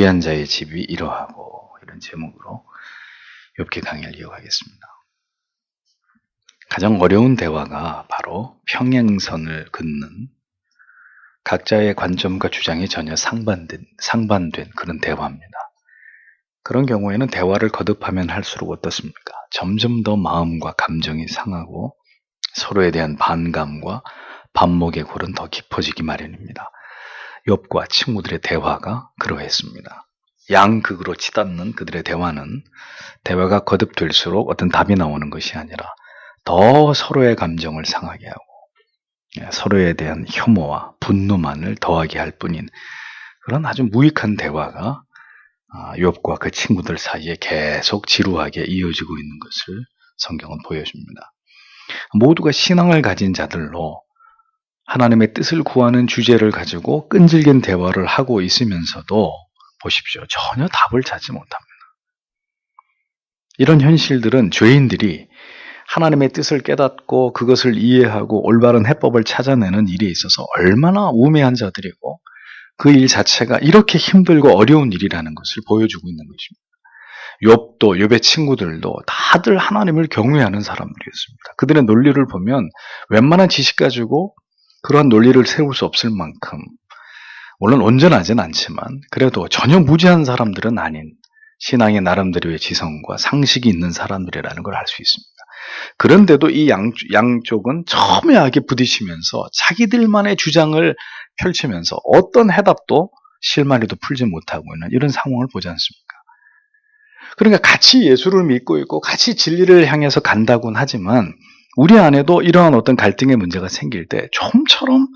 무지한 자의 집이 이러하고, 이런 제목으로 욥기 강의를 이어가겠습니다. 가장 어려운 대화가 바로 평행선을 긋는 각자의 관점과 주장이 전혀 상반된 그런 대화입니다. 그런 경우에는 대화를 거듭하면 할수록 어떻습니까? 점점 더 마음과 감정이 상하고 서로에 대한 반감과 반목의 골은 더 깊어지기 마련입니다. 욥과 친구들의 대화가 그러했습니다. 양극으로 치닫는 그들의 대화가 거듭될수록 어떤 답이 나오는 것이 아니라 더 서로의 감정을 상하게 하고 서로에 대한 혐오와 분노만을 더하게 할 뿐인 그런 아주 무익한 대화가 욥과 그 친구들 사이에 계속 지루하게 이어지고 있는 것을 성경은 보여줍니다. 모두가 신앙을 가진 자들로 하나님의 뜻을 구하는 주제를 가지고 끈질긴 대화를 하고 있으면서도 보십시오. 전혀 답을 찾지 못합니다. 이런 현실들은 죄인들이 하나님의 뜻을 깨닫고 그것을 이해하고 올바른 해법을 찾아내는 일에 있어서 얼마나 우매한 자들이고 그 일 자체가 이렇게 힘들고 어려운 일이라는 것을 보여주고 있는 것입니다. 욥도 욥의 친구들도 다들 하나님을 경외하는 사람들이었습니다. 그들의 논리를 보면 웬만한 지식 가지고 그러한 논리를 세울 수 없을 만큼 물론 온전하진 않지만 그래도 전혀 무지한 사람들은 아닌 신앙의 나름대로의 지성과 상식이 있는 사람들이라는 걸 알 수 있습니다. 그런데도 이 양쪽은 첨예하게 부딪히면서 자기들만의 주장을 펼치면서 어떤 해답도 실마리도 풀지 못하고 있는 이런 상황을 보지 않습니까? 그러니까 같이 예수를 믿고 있고 같이 진리를 향해서 간다고는 하지만 우리 안에도 이러한 어떤 갈등의 문제가 생길 때 좀처럼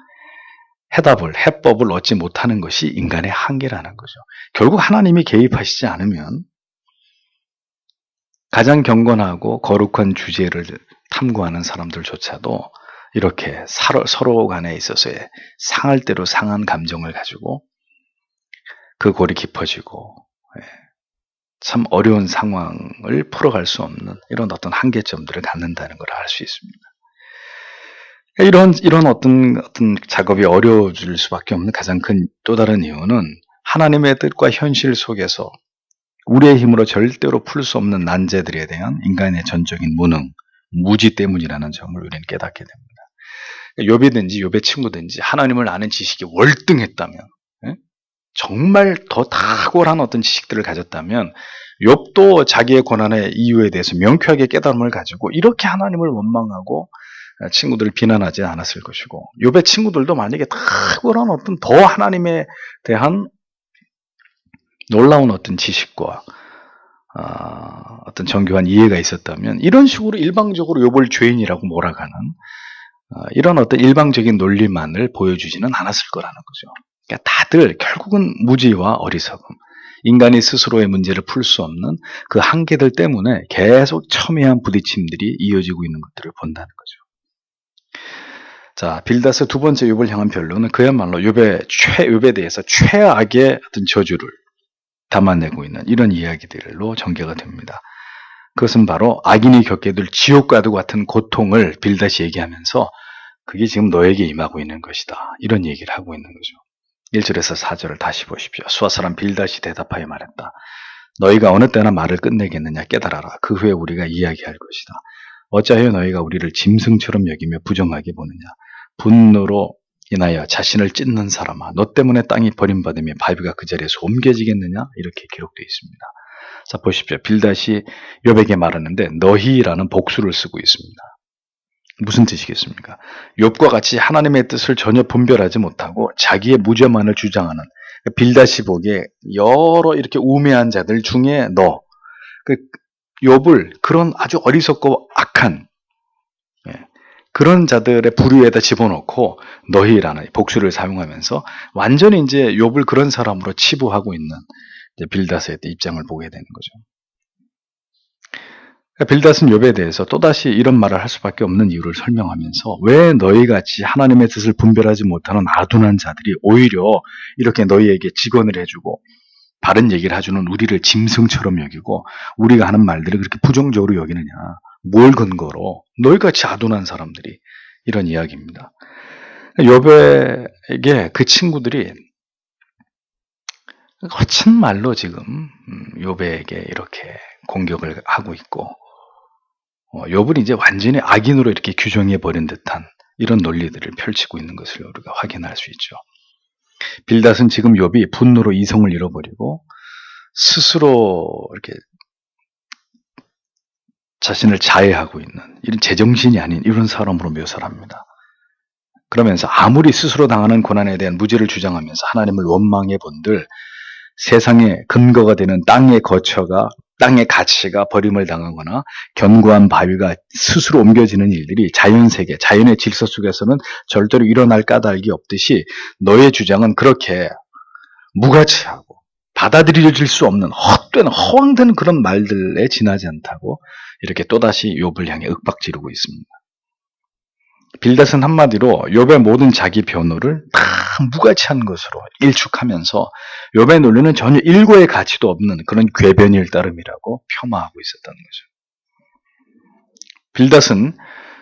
해법을 얻지 못하는 것이 인간의 한계라는 거죠. 결국 하나님이 개입하시지 않으면 가장 경건하고 거룩한 주제를 탐구하는 사람들조차도 이렇게 서로 간에 있어서의 상할 대로 상한 감정을 가지고 그 골이 깊어지고 참 어려운 상황을 풀어갈 수 없는 이런 어떤 한계점들을 갖는다는 걸 알 수 있습니다. 이런 어떤 작업이 어려워질 수밖에 없는 가장 큰 또 다른 이유는 하나님의 뜻과 현실 속에서 우리의 힘으로 절대로 풀 수 없는 난제들에 대한 인간의 전적인 무지 때문이라는 점을 우리는 깨닫게 됩니다. 욥이든지 욥의 친구든지 하나님을 아는 지식이 월등했다면, 정말 더 탁월한 어떤 지식들을 가졌다면 욥도 자기의 고난의 이유에 대해서 명쾌하게 깨달음을 가지고 이렇게 하나님을 원망하고 친구들을 비난하지 않았을 것이고, 욥의 친구들도 만약에 탁월한 어떤 더 하나님에 대한 놀라운 어떤 지식과 어떤 정교한 이해가 있었다면 이런 식으로 일방적으로 욥을 죄인이라고 몰아가는 이런 어떤 일방적인 논리만을 보여주지는 않았을 거라는 거죠. 그러니까 다들 결국은 무지와 어리석음, 인간이 스스로의 문제를 풀 수 없는 그 한계들 때문에 계속 첨예한 부딪힘들이 이어지고 있는 것들을 본다는 거죠. 자, 빌닷의 두 번째 욥을 향한 변론은 그야말로 욥에 대해서 최악의 어떤 저주를 담아내고 있는 이런 이야기들로 전개가 됩니다. 그것은 바로 악인이 겪게 될 지옥과도 같은 고통을 빌닷이 얘기하면서 그게 지금 너에게 임하고 있는 것이다. 이런 얘기를 하고 있는 거죠. 1절에서 4절을 다시 보십시오. 수아 사람 빌닷이 대답하여 말했다. 너희가 어느 때나 말을 끝내겠느냐 깨달아라. 그 후에 우리가 이야기할 것이다. 어찌하여 너희가 우리를 짐승처럼 여기며 부정하게 보느냐. 분노로 인하여 자신을 찢는 사람아, 너 때문에 땅이 버림받으며 바위가 그 자리에서 옮겨지겠느냐? 이렇게 기록되어 있습니다. 자, 보십시오. 빌닷이 욥에게 말하는데 너희라는 복수를 쓰고 있습니다. 무슨 뜻이겠습니까? 욥과 같이 하나님의 뜻을 전혀 분별하지 못하고 자기의 무죄만을 주장하는 빌닷이 보기에 여러 이렇게 우매한 자들 중에 욥을 그런 아주 어리석고 악한 그런 자들의 부류에다 집어넣고 너희라는 복수를 사용하면서 완전히 이제 욥을 그런 사람으로 치부하고 있는 빌닷의 입장을 보게 되는 거죠. 빌닷은 욥에 대해서 또다시 이런 말을 할 수밖에 없는 이유를 설명하면서 왜 너희같이 하나님의 뜻을 분별하지 못하는 아둔한 자들이 오히려 이렇게 너희에게 직언을 해주고 바른 얘기를 해주는 우리를 짐승처럼 여기고 우리가 하는 말들을 그렇게 부정적으로 여기느냐. 뭘 근거로 너희같이 아둔한 사람들이 이런 이야기입니다. 욥에게 그 친구들이 거친 말로 지금 욥에게 이렇게 공격을 하고 있고, 욥을 이제 완전히 악인으로 이렇게 규정해 버린 듯한 이런 논리들을 펼치고 있는 것을 우리가 확인할 수 있죠. 빌닷은 지금 욥이 분노로 이성을 잃어버리고 스스로 이렇게 자신을 자해하고 있는 이런 제정신이 아닌 이런 사람으로 묘사를 합니다. 그러면서 아무리 스스로 당하는 고난에 대한 무죄를 주장하면서 하나님을 원망해 본들 세상의 근거가 되는 땅의 가치가 버림을 당하거나 견고한 바위가 스스로 옮겨지는 일들이 자연세계, 자연의 질서 속에서는 절대로 일어날 까닭이 없듯이 너의 주장은 그렇게 무가치하고 받아들여질 수 없는 헛된 허황된 그런 말들에 지나지 않다고 이렇게 또다시 욥을 향해 윽박지르고 있습니다. 빌닷은 한마디로 욥의 모든 자기 변호를 다 무가치한 것으로 일축하면서 욥의 논리는 전혀 일고의 가치도 없는 그런 궤변일 따름이라고 폄하하고 있었다는 거죠. 빌닷은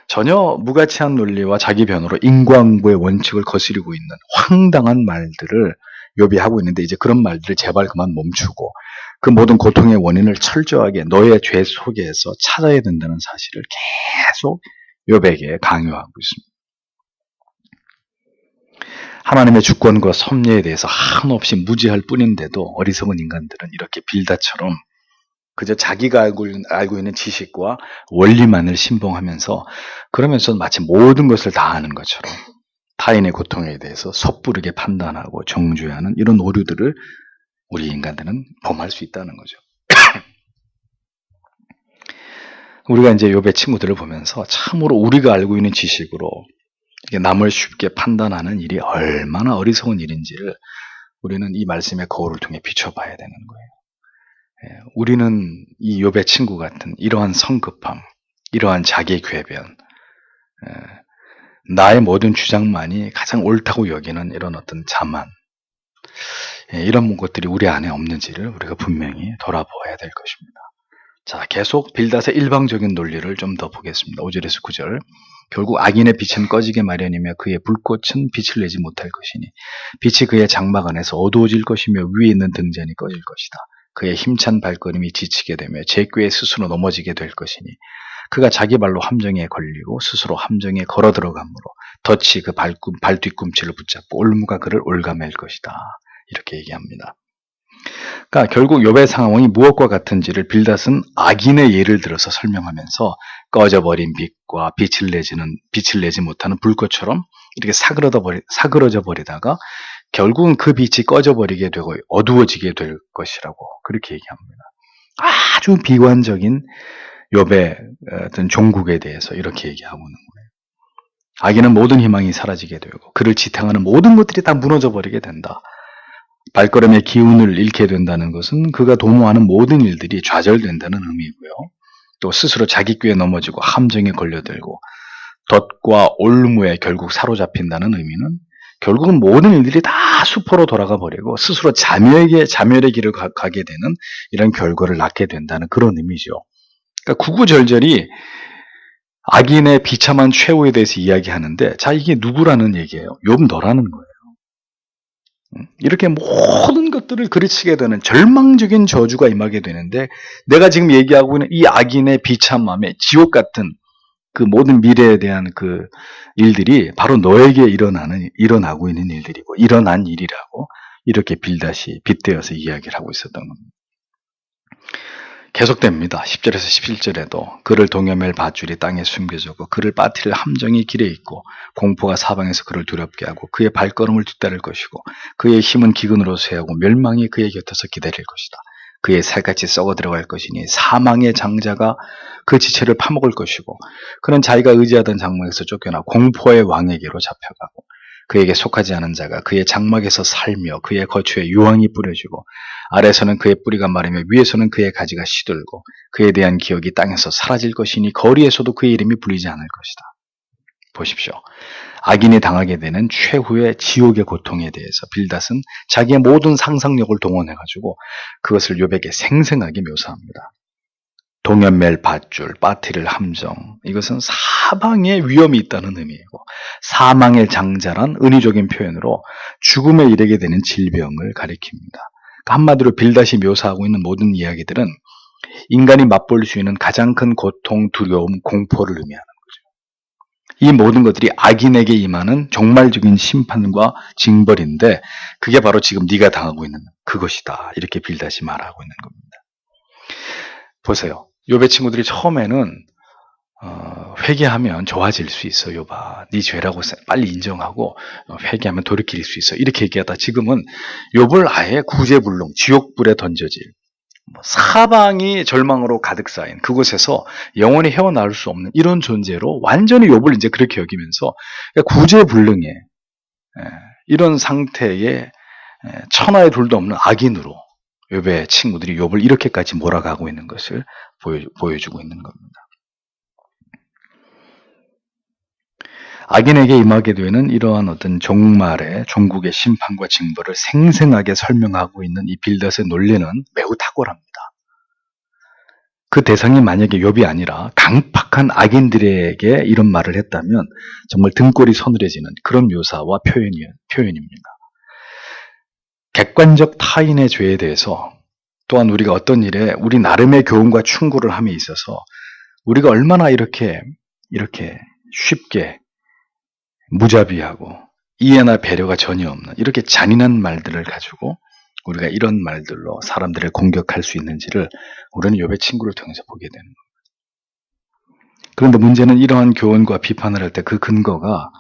전혀 무가치한 논리와 자기 변호로 인과응보의 원칙을 거스리고 있는 황당한 말들을 욥이 하고 있는데 이제 그런 말들을 제발 그만 멈추고 그 모든 고통의 원인을 철저하게 너의 죄 속에서 찾아야 된다는 사실을 계속 욥에게 강요하고 있습니다. 하나님의 주권과 섭리에 대해서 한없이 무지할 뿐인데도 어리석은 인간들은 이렇게 빌닷처럼 그저 자기가 알고 있는 지식과 원리만을 신봉하면서 그러면서 마치 모든 것을 다 아는 것처럼 타인의 고통에 대해서 섣부르게 판단하고 정죄하는 이런 오류들을 우리 인간들은 범할 수 있다는 거죠. 우리가 이제 욥의 친구들을 보면서 참으로 우리가 알고 있는 지식으로 남을 쉽게 판단하는 일이 얼마나 어리석은 일인지를 우리는 이 말씀의 거울을 통해 비춰봐야 되는 거예요. 우리는 이 욥의 친구 같은 이러한 성급함, 이러한 자기 궤변, 나의 모든 주장만이 가장 옳다고 여기는 이런 어떤 자만, 이런 것들이 우리 안에 없는지를 우리가 분명히 돌아보아야 될 것입니다. 자, 계속 빌닷의 일방적인 논리를 좀 더 보겠습니다. 5절에서 9절. 결국 악인의 빛은 꺼지게 마련이며 그의 불꽃은 빛을 내지 못할 것이니 빛이 그의 장막 안에서 어두워질 것이며 위에 있는 등잔이 꺼질 것이다. 그의 힘찬 발걸음이 지치게 되며 제 꾀에 스스로 넘어지게 될 것이니 그가 자기 발로 함정에 걸리고 스스로 함정에 걸어 들어가므로 덫이 그 발뒤꿈치를 붙잡고 올무가 그를 올가맬 것이다. 이렇게 얘기합니다. 그러니까 결국 욥의 상황이 무엇과 같은지를 빌닷은 악인의 예를 들어서 설명하면서 꺼져버린 빛과 빛을 내지 못하는 불꽃처럼 이렇게 사그러져 버리다가 결국은 그 빛이 꺼져버리게 되고 어두워지게 될 것이라고 그렇게 얘기합니다. 아주 비관적인 욥의 어떤 종국에 대해서 이렇게 얘기하고 있는 거예요. 악인은 모든 희망이 사라지게 되고 그를 지탱하는 모든 것들이 다 무너져 버리게 된다. 발걸음의 기운을 잃게 된다는 것은 그가 도모하는 모든 일들이 좌절된다는 의미고요. 또 스스로 자기 꾀에 넘어지고 함정에 걸려들고 덫과 올무에 결국 사로잡힌다는 의미는 결국은 모든 일들이 다 수포로 돌아가 버리고 스스로 자멸의 길을 가게 되는 이런 결과를 낳게 된다는 그런 의미죠. 그러니까 구구절절이 악인의 비참한 최후에 대해서 이야기하는데 자 이게 누구라는 얘기예요? 욥 너라는 거예요. 이렇게 모든 것들을 그르치게 되는 절망적인 저주가 임하게 되는데 내가 지금 얘기하고 있는 이 악인의 비참함에 지옥 같은 그 모든 미래에 대한 그 일들이 바로 너에게 일어나고 있는 일들이고 일어난 일이라고 이렇게 빌닷이 빗대어서 이야기를 하고 있었던 겁니다. 계속됩니다. 10절에서 11절에도 그를 동여맬 밧줄이 땅에 숨겨졌고 그를 빠뜨릴 함정이 길에 있고 공포가 사방에서 그를 두렵게 하고 그의 발걸음을 뒤따를 것이고 그의 힘은 기근으로 쇠하고 멸망이 그의 곁에서 기다릴 것이다. 그의 살같이 썩어 들어갈 것이니 사망의 장자가 그 지체를 파먹을 것이고 그는 자기가 의지하던 장막에서 쫓겨나 공포의 왕에게로 잡혀가고 그에게 속하지 않은 자가 그의 장막에서 살며 그의 거처에 유황이 뿌려지고 아래서는 그의 뿌리가 마르며 위에서는 그의 가지가 시들고 그에 대한 기억이 땅에서 사라질 것이니 거리에서도 그의 이름이 불리지 않을 것이다. 보십시오. 악인이 당하게 되는 최후의 지옥의 고통에 대해서 빌닷은 자기의 모든 상상력을 동원해가지고 그것을 욥에게 생생하게 묘사합니다. 동여맬 밧줄, 빠뜨릴 함정, 이것은 사방에 위험이 있다는 의미이고 사망의 장자란 은유적인 표현으로 죽음에 이르게 되는 질병을 가리킵니다. 한마디로 빌닷이 묘사하고 있는 모든 이야기들은 인간이 맛볼 수 있는 가장 큰 고통, 두려움, 공포를 의미하는 거죠. 이 모든 것들이 악인에게 임하는 종말적인 심판과 징벌인데 그게 바로 지금 네가 당하고 있는 그것이다. 이렇게 빌닷이 말하고 있는 겁니다. 보세요. 욥의 친구들이 처음에는 회개하면 좋아질 수 있어, 욥아. 네 죄라고 빨리 인정하고 회개하면 돌이킬 수 있어. 이렇게 얘기하다 지금은 욥을 아예 구제불능, 지옥불에 던져질 사방이 절망으로 가득 쌓인 그곳에서 영원히 헤어나올 수 없는 이런 존재로 완전히 욥을 이제 그렇게 여기면서 구제불능의 이런 상태에 천하의 둘도 없는 악인으로 욥의 친구들이 욥을 이렇게까지 몰아가고 있는 것을 보여주고 있는 겁니다. 악인에게 임하게 되는 이러한 어떤 종말의 종국의 심판과 징벌을 생생하게 설명하고 있는 이 빌닷의 논리는 매우 탁월합니다. 그 대상이 만약에 욥이 아니라 강팍한 악인들에게 이런 말을 했다면 정말 등골이 서늘해지는 그런 묘사와 표현입니다. 객관적 타인의 죄에 대해서 또한 우리가 어떤 일에 우리 나름의 교훈과 충고를 함에 있어서 우리가 얼마나 이렇게 쉽게 무자비하고 이해나 배려가 전혀 없는 이렇게 잔인한 말들을 가지고 우리가 이런 말들로 사람들을 공격할 수 있는지를 우리는 욥의 친구를 통해서 보게 되는 겁니다. 그런데 문제는 이러한 교훈과 비판을 할 때 그 근거가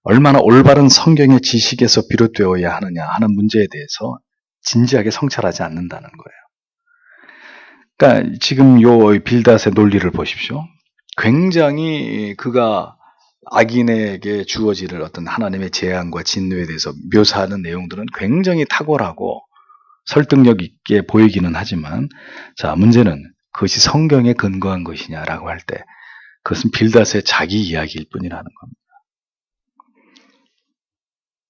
얼마나 올바른 성경의 지식에서 비롯되어야 하느냐 하는 문제에 대해서 진지하게 성찰하지 않는다는 거예요. 그러니까 지금 요 빌닷의 논리를 보십시오. 굉장히 그가 악인에게 주어지는 어떤 하나님의 재앙과 진노에 대해서 묘사하는 내용들은 굉장히 탁월하고 설득력 있게 보이기는 하지만 자 문제는 그것이 성경에 근거한 것이냐라고 할 때 그것은 빌닷의 자기 이야기일 뿐이라는 겁니다.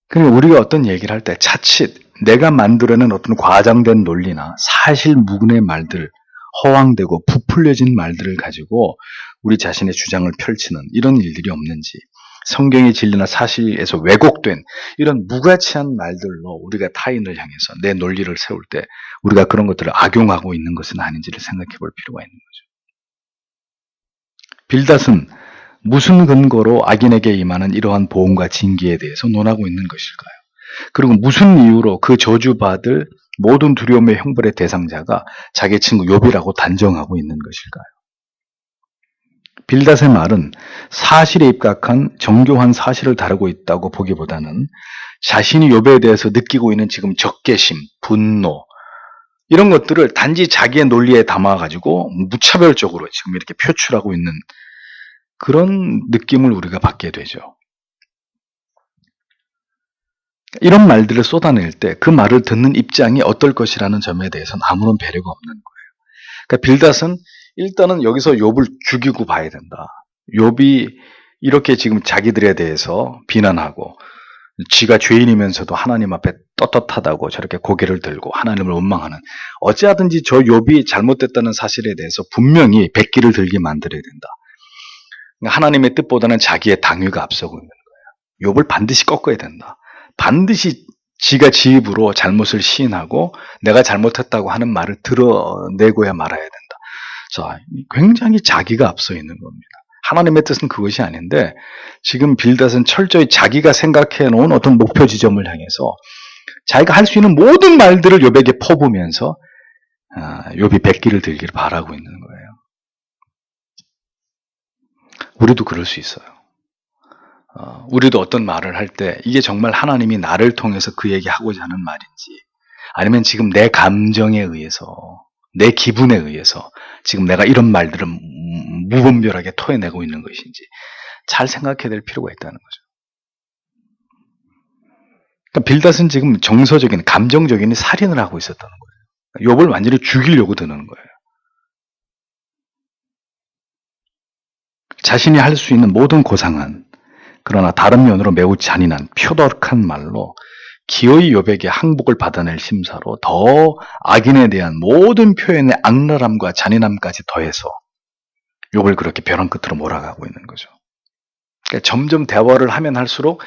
그러니까 우리가 어떤 얘기를 할 때 자칫 내가 만들어낸 어떤 과장된 논리나 사실 무근의 말들 허황되고 부풀려진 말들을 가지고 우리 자신의 주장을 펼치는 이런 일들이 없는지 성경의 진리나 사실에서 왜곡된 이런 무가치한 말들로 우리가 타인을 향해서 내 논리를 세울 때 우리가 그런 것들을 악용하고 있는 것은 아닌지를 생각해 볼 필요가 있는 거죠. 빌닷은 무슨 근거로 악인에게 임하는 이러한 보응과 징계에 대해서 논하고 있는 것일까요? 그리고 무슨 이유로 그 저주받을 모든 두려움의 형벌의 대상자가 자기 친구 욥이라고 단정하고 있는 것일까요? 빌닷의 말은 사실에 입각한 정교한 사실을 다루고 있다고 보기보다는 자신이 욥에 대해서 느끼고 있는 지금 적개심, 분노 이런 것들을 단지 자기의 논리에 담아가지고 무차별적으로 지금 이렇게 표출하고 있는 그런 느낌을 우리가 받게 되죠. 이런 말들을 쏟아낼 때 그 말을 듣는 입장이 어떨 것이라는 점에 대해서는 아무런 배려가 없는 거예요. 그러니까 빌닷은 일단은 여기서 욥을 죽이고 봐야 된다. 욥이 이렇게 지금 자기들에 대해서 비난하고 지가 죄인이면서도 하나님 앞에 떳떳하다고 저렇게 고개를 들고 하나님을 원망하는 어찌하든지 저 욥이 잘못됐다는 사실에 대해서 분명히 백기를 들게 만들어야 된다. 하나님의 뜻보다는 자기의 당위가 앞서고 있는 거예요. 욥을 반드시 꺾어야 된다. 반드시 지가 지 입으로 잘못을 시인하고 내가 잘못했다고 하는 말을 드러내고야 말아야 된다. 자, 굉장히 자기가 앞서 있는 겁니다. 하나님의 뜻은 그것이 아닌데 지금 빌닷은 철저히 자기가 생각해 놓은 어떤 목표 지점을 향해서 자기가 할 수 있는 모든 말들을 욥에게 퍼부으면서 욥이 백기를 들기를 바라고 있는 거예요. 우리도 그럴 수 있어요. 우리도 어떤 말을 할 때 이게 정말 하나님이 나를 통해서 그에게 하고자 하는 말인지 아니면 지금 내 감정에 의해서 내 기분에 의해서 지금 내가 이런 말들을 무분별하게 토해내고 있는 것인지 잘 생각해야 될 필요가 있다는 거죠. 그러니까 빌닷은 지금 정서적인 감정적인 살인을 하고 있었다는 거예요. 욥을 완전히 죽이려고 드는 거예요. 자신이 할 수 있는 모든 고상한 그러나 다른 면으로 매우 잔인한 표덕한 말로 기어이 욥에게 항복을 받아낼 심사로 더 악인에 대한 모든 표현의 악랄함과 잔인함까지 더해서 욥을 그렇게 벼랑 끝으로 몰아가고 있는 거죠. 그러니까 점점 대화를 하면 할수록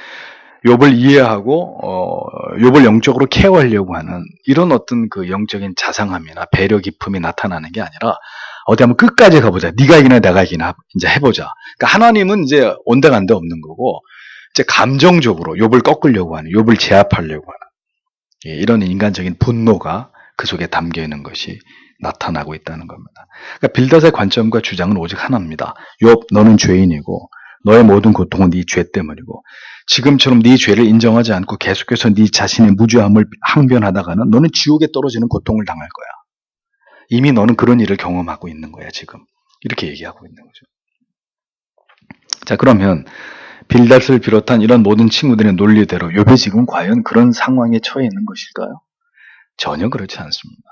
욥을 이해하고 욥을 영적으로 케어하려고 하는 이런 어떤 그 영적인 자상함이나 배려 깊음이 나타나는 게 아니라 어디 한번 끝까지 가보자. 네가 이기나 내가 이기나 이제 해보자. 그러니까 하나님은 이제 온데간데 없는 거고 이제 감정적으로 욥을 꺾으려고 하는, 욥을 제압하려고 하는 이런 인간적인 분노가 그 속에 담겨 있는 것이 나타나고 있다는 겁니다. 그러니까 빌닷의 관점과 주장은 오직 하나입니다. 욥, 너는 죄인이고 너의 모든 고통은 네 죄 때문이고 지금처럼 네 죄를 인정하지 않고 계속해서 네 자신의 무죄함을 항변하다가는 너는 지옥에 떨어지는 고통을 당할 거야. 이미 너는 그런 일을 경험하고 있는 거야, 지금. 이렇게 얘기하고 있는 거죠. 자, 그러면 빌닷을 비롯한 이런 모든 친구들의 논리대로 욥이 지금 과연 그런 상황에 처해 있는 것일까요? 전혀 그렇지 않습니다.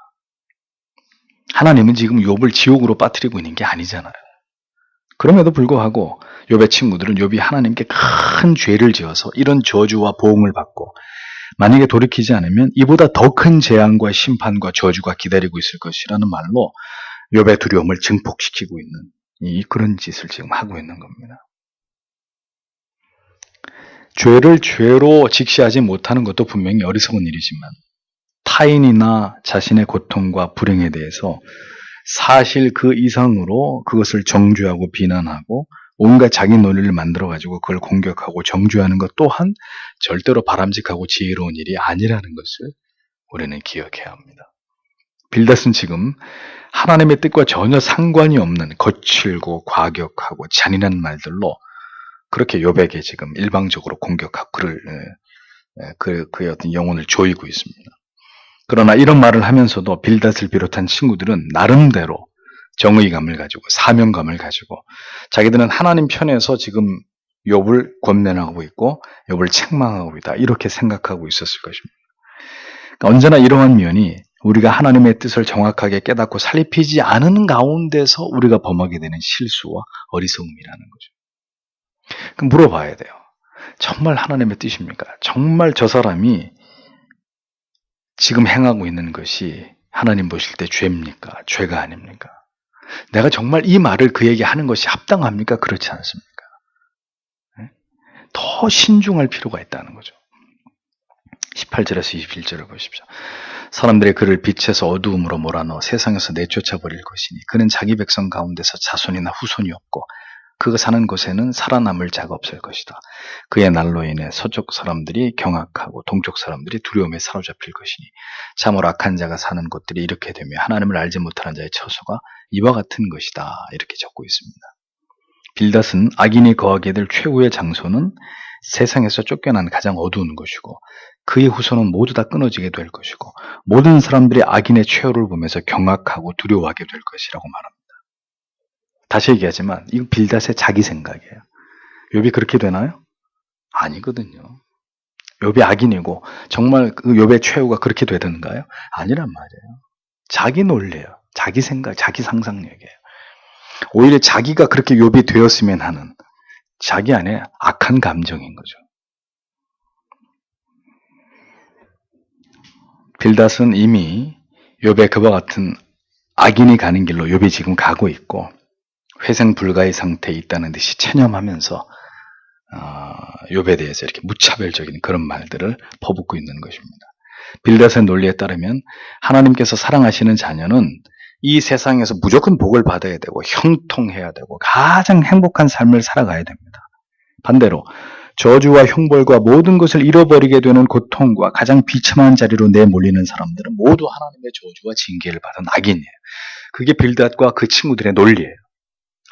하나님은 지금 욥을 지옥으로 빠뜨리고 있는 게 아니잖아요. 그럼에도 불구하고 욥의 친구들은 욥이 하나님께 큰 죄를 지어서 이런 저주와 보응을 받고 만약에 돌이키지 않으면 이보다 더 큰 재앙과 심판과 저주가 기다리고 있을 것이라는 말로 욥의 두려움을 증폭시키고 있는 그런 짓을 지금 하고 있는 겁니다. 죄를 죄로 직시하지 못하는 것도 분명히 어리석은 일이지만 타인이나 자신의 고통과 불행에 대해서 사실 그 이상으로 그것을 정죄하고 비난하고 온갖 자기 논리를 만들어가지고 그걸 공격하고 정죄하는 것 또한 절대로 바람직하고 지혜로운 일이 아니라는 것을 우리는 기억해야 합니다. 빌닷은 지금 하나님의 뜻과 전혀 상관이 없는 거칠고 과격하고 잔인한 말들로 그렇게 욥에게 지금 일방적으로 공격하고 그의 어떤 영혼을 조이고 있습니다. 그러나 이런 말을 하면서도 빌닷을 비롯한 친구들은 나름대로 정의감을 가지고 사명감을 가지고 자기들은 하나님 편에서 지금 욥을 권면하고 있고 욥을 책망하고 있다 이렇게 생각하고 있었을 것입니다. 그러니까 언제나 이러한 면이 우리가 하나님의 뜻을 정확하게 깨닫고 살피지 않은 가운데서 우리가 범하게 되는 실수와 어리석음이라는 거죠. 그럼 물어봐야 돼요. 정말 하나님의 뜻입니까? 정말 저 사람이 지금 행하고 있는 것이 하나님 보실 때 죄입니까? 죄가 아닙니까? 내가 정말 이 말을 그에게 하는 것이 합당합니까? 그렇지 않습니까? 더 신중할 필요가 있다는 거죠. 18절에서 21절을 보십시오. 사람들이 그를 빛에서 어두움으로 몰아넣어 세상에서 내쫓아 버릴 것이니 그는 자기 백성 가운데서 자손이나 후손이 없고 그가 사는 곳에는 살아남을 자가 없을 것이다. 그의 날로 인해 서쪽 사람들이 경악하고 동쪽 사람들이 두려움에 사로잡힐 것이니 참으로 악한 자가 사는 곳들이 이렇게 되며 하나님을 알지 못하는 자의 처소가 이와 같은 것이다. 이렇게 적고 있습니다. 빌닷은 악인이 거하게 될 최후의 장소는 세상에서 쫓겨난 가장 어두운 곳이고 그의 후손은 모두 다 끊어지게 될 것이고 모든 사람들이 악인의 최후를 보면서 경악하고 두려워하게 될 것이라고 말합니다. 다시 얘기하지만 이건 빌닷의 자기 생각이에요. 욥이 그렇게 되나요? 아니거든요. 욥이 악인이고 정말 그 욥의 최후가 그렇게 되던가요? 아니란 말이에요. 자기 논리예요. 자기 생각, 자기 상상력이에요. 오히려 자기가 그렇게 욥이 되었으면 하는 자기 안에 악한 감정인 거죠. 빌닷은 이미 욥의 그와 같은 악인이 가는 길로 욥이 지금 가고 있고 회생 불가의 상태에 있다는 듯이 체념하면서 욥에 대해서 이렇게 무차별적인 그런 말들을 퍼붓고 있는 것입니다. 빌닷의 논리에 따르면 하나님께서 사랑하시는 자녀는 이 세상에서 무조건 복을 받아야 되고 형통해야 되고 가장 행복한 삶을 살아가야 됩니다. 반대로 저주와 형벌과 모든 것을 잃어버리게 되는 고통과 가장 비참한 자리로 내몰리는 사람들은 모두 하나님의 저주와 징계를 받은 악인이에요. 그게 빌닷과 그 친구들의 논리예요.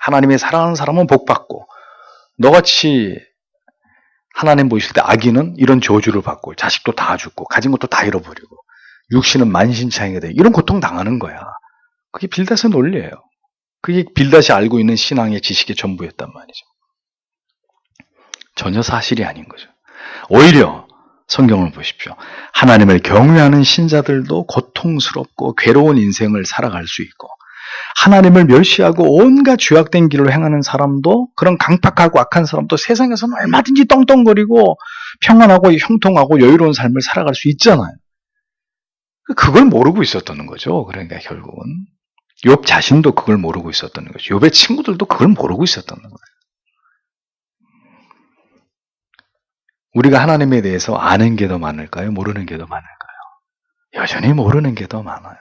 하나님의 사랑하는 사람은 복받고 너같이 하나님 보실 때 악인은 이런 저주를 받고 자식도 다 죽고 가진 것도 다 잃어버리고 육신은 만신창이가 되고 이런 고통 당하는 거야. 그게 빌닷의 논리예요. 그게 빌닷이 알고 있는 신앙의 지식의 전부였단 말이죠. 전혀 사실이 아닌 거죠. 오히려 성경을 보십시오. 하나님을 경외하는 신자들도 고통스럽고 괴로운 인생을 살아갈 수 있고 하나님을 멸시하고 온갖 죄악된 길로 행하는 사람도 그런 강팍하고 악한 사람도 세상에서는 얼마든지 떵떵거리고 평안하고 형통하고 여유로운 삶을 살아갈 수 있잖아요. 그걸 모르고 있었다는 거죠. 그러니까 결국은 욥 자신도 그걸 모르고 있었다는 거죠. 욥의 친구들도 그걸 모르고 있었다는 거예요. 우리가 하나님에 대해서 아는 게 더 많을까요? 모르는 게 더 많을까요? 여전히 모르는 게 더 많아요.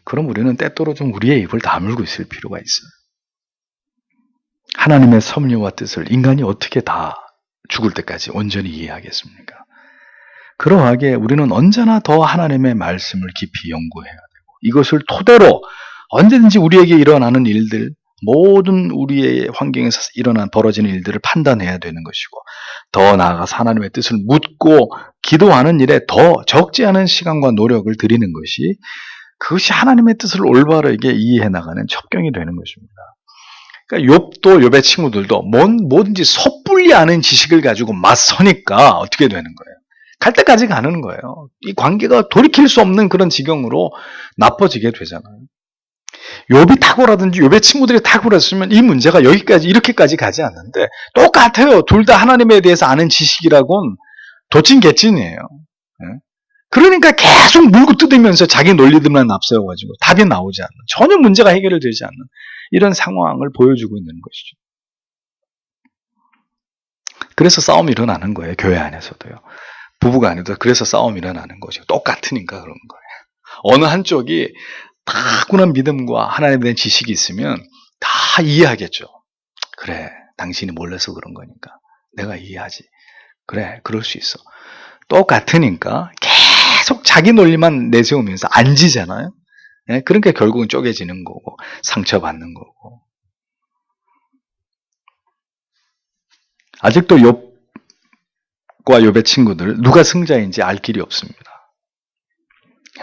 그럼 우리는 때때로 좀 우리의 입을 다물고 있을 필요가 있어요. 하나님의 섭리와 뜻을 인간이 어떻게 다 죽을 때까지 온전히 이해하겠습니까? 그러하게 우리는 언제나 더 하나님의 말씀을 깊이 연구해야 되고, 이것을 토대로 언제든지 우리에게 일어나는 일들, 모든 우리의 환경에서 벌어지는 일들을 판단해야 되는 것이고, 더 나아가서 하나님의 뜻을 묻고 기도하는 일에 더 적지 않은 시간과 노력을 들이는 것이, 그것이 하나님의 뜻을 올바르게 이해해 나가는 첩경이 되는 것입니다. 그러니까 욥도 욥의 친구들도 뭐든지 섣불리 아는 지식을 가지고 맞서니까 어떻게 되는 거예요? 갈 때까지 가는 거예요. 이 관계가 돌이킬 수 없는 그런 지경으로 나빠지게 되잖아요. 욥이 탁월하든지 욥의 친구들이 탁월했으면 이 문제가 여기까지 이렇게까지 가지 않는데, 똑같아요. 둘 다 하나님에 대해서 아는 지식이라고는 도찐개찐이에요. 그러니까 계속 물고 뜯으면서 자기 논리들만 앞세워가지고 답이 나오지 않는, 전혀 문제가 해결되지 않는 이런 상황을 보여주고 있는 것이죠. 그래서 싸움이 일어나는 거예요. 교회 안에서도요. 부부가 아니도 그래서 싸움이 일어나는 거죠. 똑같으니까 그런 거예요. 어느 한쪽이 타고난 믿음과 하나님에 대한 지식이 있으면 다 이해하겠죠. 그래, 당신이 몰라서 그런 거니까 내가 이해하지. 그래, 그럴 수 있어. 똑같으니까 계속 자기 논리만 내세우면서 안 지잖아요. 그러니까 결국은 쪼개지는 거고 상처받는 거고. 아직도 욥과 욥의 친구들 누가 승자인지 알 길이 없습니다.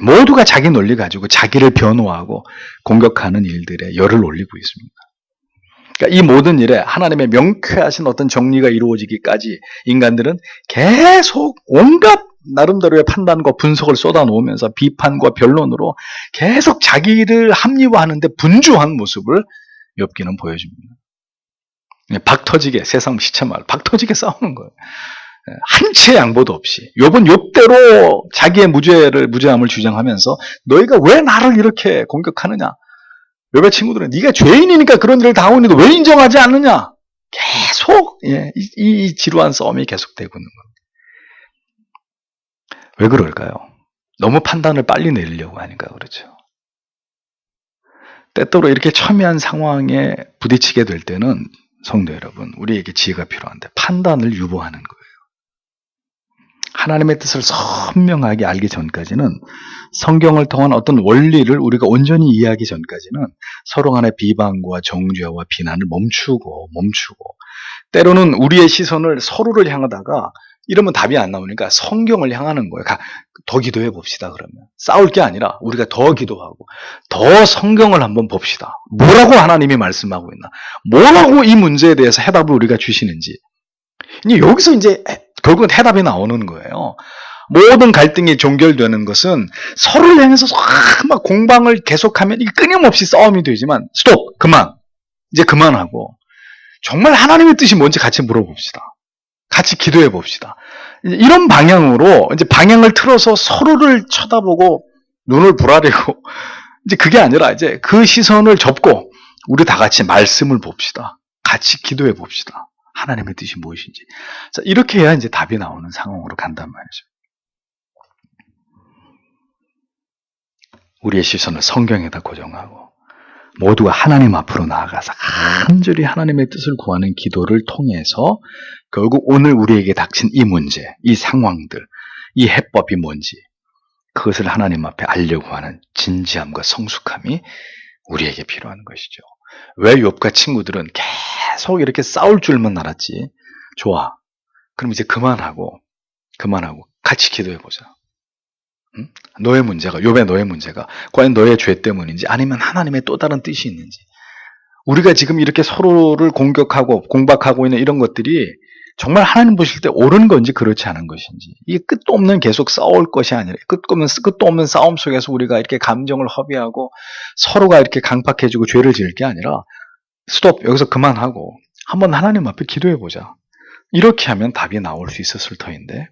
모두가 자기 논리 가지고 자기를 변호하고 공격하는 일들에 열을 올리고 있습니다. 그러니까 이 모든 일에 하나님의 명쾌하신 어떤 정리가 이루어지기까지 인간들은 계속 온갖 나름대로의 판단과 분석을 쏟아놓으면서 비판과 변론으로 계속 자기를 합리화하는데 분주한 모습을 욥기는 보여줍니다. 박 터지게, 세상 시체말 박 터지게 싸우는 거예요. 한 채 양보도 없이. 욥은 욥대로 자기의 무죄함을 주장하면서 너희가 왜 나를 이렇게 공격하느냐? 욥의 친구들은 네가 죄인이니까 그런 일을 당하는데 왜 인정하지 않느냐? 계속 이 지루한 싸움이 계속되고 있는 겁니다. 왜 그럴까요? 너무 판단을 빨리 내리려고 하니까 그렇죠. 때때로 이렇게 첨예한 상황에 부딪히게 될 때는 성도 여러분, 우리에게 지혜가 필요한데 판단을 유보하는 거예요. 하나님의 뜻을 선명하게 알기 전까지는, 성경을 통한 어떤 원리를 우리가 온전히 이해하기 전까지는 서로 간의 비방과 정죄와 비난을 멈추고 때로는 우리의 시선을 서로를 향하다가 이러면 답이 안 나오니까 성경을 향하는 거예요. 더 기도해 봅시다. 그러면 싸울 게 아니라 우리가 더 기도하고 더 성경을 한번 봅시다. 뭐라고 하나님이 말씀하고 있나? 뭐라고 이 문제에 대해서 해답을 우리가 주시는지. 여기서 이제 결국은 해답이 나오는 거예요. 모든 갈등이 종결되는 것은 서로를 향해서 막 공방을 계속하면 이게 끊임없이 싸움이 되지만, 스톱! 그만! 이제 그만하고 정말 하나님의 뜻이 뭔지 같이 물어봅시다. 같이 기도해 봅시다. 이런 방향으로 이제 방향을 틀어서 서로를 쳐다보고 눈을 부라리고, 이제 그게 아니라 이제 그 시선을 접고 우리 다 같이 말씀을 봅시다. 같이 기도해 봅시다. 하나님의 뜻이 무엇인지. 자, 이렇게 해야 이제 답이 나오는 상황으로 간단 말이죠. 우리의 시선을 성경에다 고정하고 모두가 하나님 앞으로 나아가서 간절히 하나님의 뜻을 구하는 기도를 통해서 결국 오늘 우리에게 닥친 이 문제, 이 상황들, 이 해법이 뭔지 그것을 하나님 앞에 알려고 하는 진지함과 성숙함이 우리에게 필요한 것이죠. 왜 욥과 친구들은 계속 이렇게 싸울 줄만 알았지? 좋아. 그럼 이제 그만하고 같이 기도해보자. 응? 욥의 너의 문제가 과연 너의 죄 때문인지 아니면 하나님의 또 다른 뜻이 있는지, 우리가 지금 이렇게 서로를 공격하고 공박하고 있는 이런 것들이 정말 하나님 보실 때 옳은 건지 그렇지 않은 것인지, 이게 끝도 없는 계속 싸울 것이 아니라 끝도 없는 싸움 속에서 우리가 이렇게 감정을 허비하고 서로가 이렇게 강팍해지고 죄를 지을 게 아니라 스톱, 여기서 그만하고 한번 하나님 앞에 기도해보자. 이렇게 하면 답이 나올 수 있었을 터인데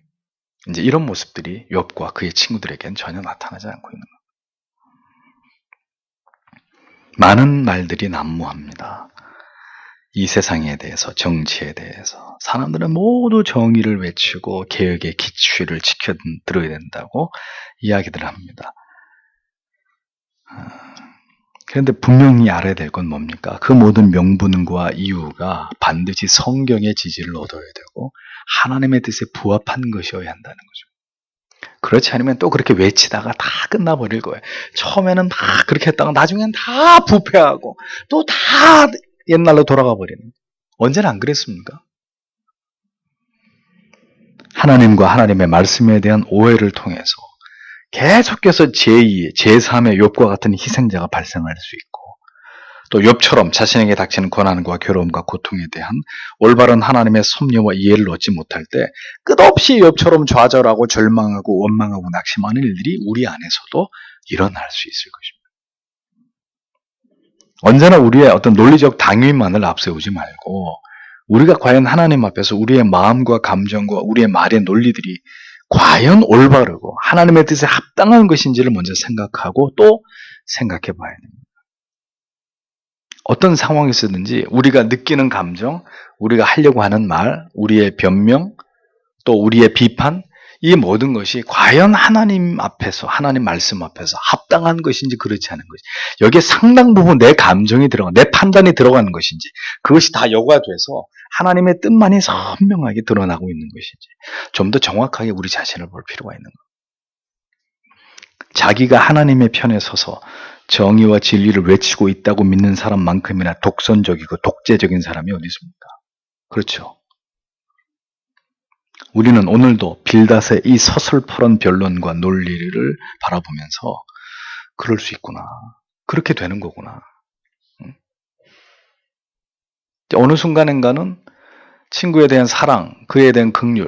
이제 이런 모습들이 욥과 그의 친구들에겐 전혀 나타나지 않고 있는 겁니다. 많은 말들이 난무합니다. 이 세상에 대해서, 정치에 대해서 사람들은 모두 정의를 외치고 개혁의 기치를 지켜 들어야 된다고 이야기들을 합니다. 그런데 분명히 알아야 될 건 뭡니까? 그 모든 명분과 이유가 반드시 성경의 지지를 얻어야 되고 하나님의 뜻에 부합한 것이어야 한다는 거죠. 그렇지 않으면 또 그렇게 외치다가 다 끝나버릴 거예요. 처음에는 다 그렇게 했다가 나중엔 다 부패하고 또 다 옛날로 돌아가 버리는. 언제나 안 그랬습니까? 하나님과 하나님의 말씀에 대한 오해를 통해서 계속해서 제2, 제3의 욥과 같은 희생자가 발생할 수 있고 또 욥처럼 자신에게 닥치는 고난과 괴로움과 고통에 대한 올바른 하나님의 섭리와 이해를 얻지 못할 때 끝없이 욥처럼 좌절하고 절망하고 원망하고 낙심하는 일들이 우리 안에서도 일어날 수 있을 것입니다. 언제나 우리의 어떤 논리적 당위만을 앞세우지 말고 우리가 과연 하나님 앞에서 우리의 마음과 감정과 우리의 말의 논리들이 과연 올바르고 하나님의 뜻에 합당한 것인지를 먼저 생각하고 또 생각해 봐야 됩니다. 어떤 상황에서든지 우리가 느끼는 감정, 우리가 하려고 하는 말, 우리의 변명, 또 우리의 비판, 이 모든 것이 과연 하나님 앞에서, 하나님 말씀 앞에서 합당한 것인지 그렇지 않은 것인지, 여기에 상당 부분 내 감정이 들어가, 내 판단이 들어가는 것인지, 그것이 다 여과돼서 하나님의 뜻만이 선명하게 드러나고 있는 것인지, 좀 더 정확하게 우리 자신을 볼 필요가 있는 것. 자기가 하나님의 편에 서서 정의와 진리를 외치고 있다고 믿는 사람만큼이나 독선적이고 독재적인 사람이 어디 있습니까? 그렇죠. 우리는 오늘도 빌닷의 이 서슬퍼런 변론과 논리를 바라보면서 그럴 수 있구나. 그렇게 되는 거구나. 어느 순간인가는 친구에 대한 사랑, 그에 대한 긍휼,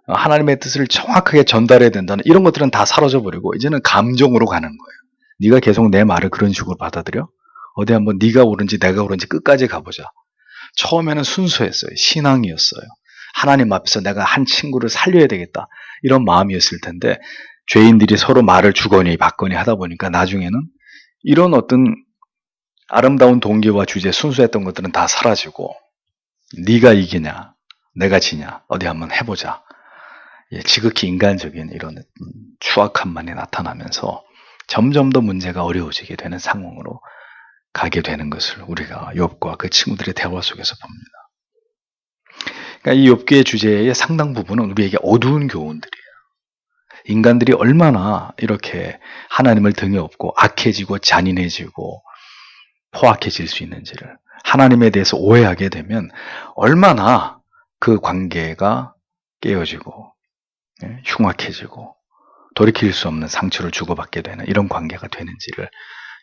하나님의 뜻을 정확하게 전달해야 된다는 이런 것들은 다 사라져버리고 이제는 감정으로 가는 거예요. 네가 계속 내 말을 그런 식으로 받아들여? 어디 한번 네가 옳은지 내가 옳은지 끝까지 가보자. 처음에는 순수했어요. 신앙이었어요. 하나님 앞에서 내가 한 친구를 살려야 되겠다. 이런 마음이었을 텐데 죄인들이 서로 말을 주거니 받거니 하다 보니까 나중에는 이런 어떤 아름다운 동기와 주제, 순수했던 것들은 다 사라지고 네가 이기냐 내가 지냐 어디 한번 해보자. 지극히 인간적인 이런 추악함만이 나타나면서 점점 더 문제가 어려워지게 되는 상황으로 가게 되는 것을 우리가 욥과 그 친구들의 대화 속에서 봅니다. 그러니까 이 욥기의 주제의 상당 부분은 우리에게 어두운 교훈들이에요. 인간들이 얼마나 이렇게 하나님을 등에 업고 악해지고 잔인해지고 포악해질 수 있는지를, 하나님에 대해서 오해하게 되면 얼마나 그 관계가 깨어지고 흉악해지고 돌이킬 수 없는 상처를 주고받게 되는 이런 관계가 되는지를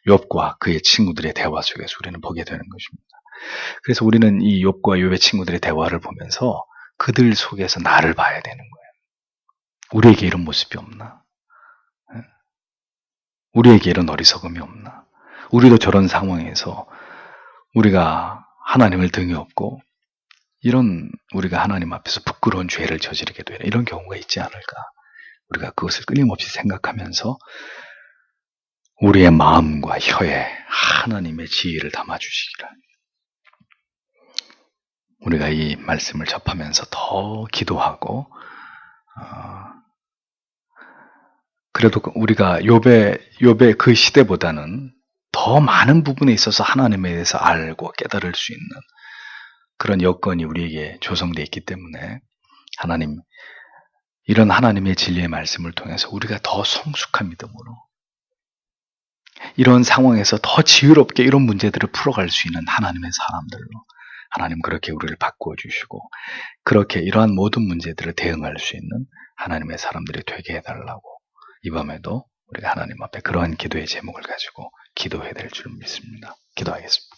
욥과 그의 친구들의 대화 속에서 우리는 보게 되는 것입니다. 그래서 우리는 이 욥과 욥의 친구들의 대화를 보면서 그들 속에서 나를 봐야 되는 거예요. 우리에게 이런 모습이 없나? 우리에게 이런 어리석음이 없나? 우리도 저런 상황에서 우리가 하나님을 등에 업고 이런 우리가 하나님 앞에서 부끄러운 죄를 저지르게 되는 이런 경우가 있지 않을까? 우리가 그것을 끊임없이 생각하면서 우리의 마음과 혀에 하나님의 지혜를 담아주시기를. 우리가 이 말씀을 접하면서 더 기도하고 그래도 우리가 욥의 그 시대보다는 더 많은 부분에 있어서 하나님에 대해서 알고 깨달을 수 있는 그런 여건이 우리에게 조성되어 있기 때문에 하나님, 이런 하나님의 진리의 말씀을 통해서 우리가 더 성숙한 믿음으로 이런 상황에서 더 지혜롭게 이런 문제들을 풀어갈 수 있는 하나님의 사람들로 하나님 그렇게 우리를 바꾸어 주시고 그렇게 이러한 모든 문제들을 대응할 수 있는 하나님의 사람들이 되게 해달라고 이 밤에도 우리가 하나님 앞에 그러한 기도의 제목을 가지고 기도해야 될 줄 믿습니다. 기도하겠습니다.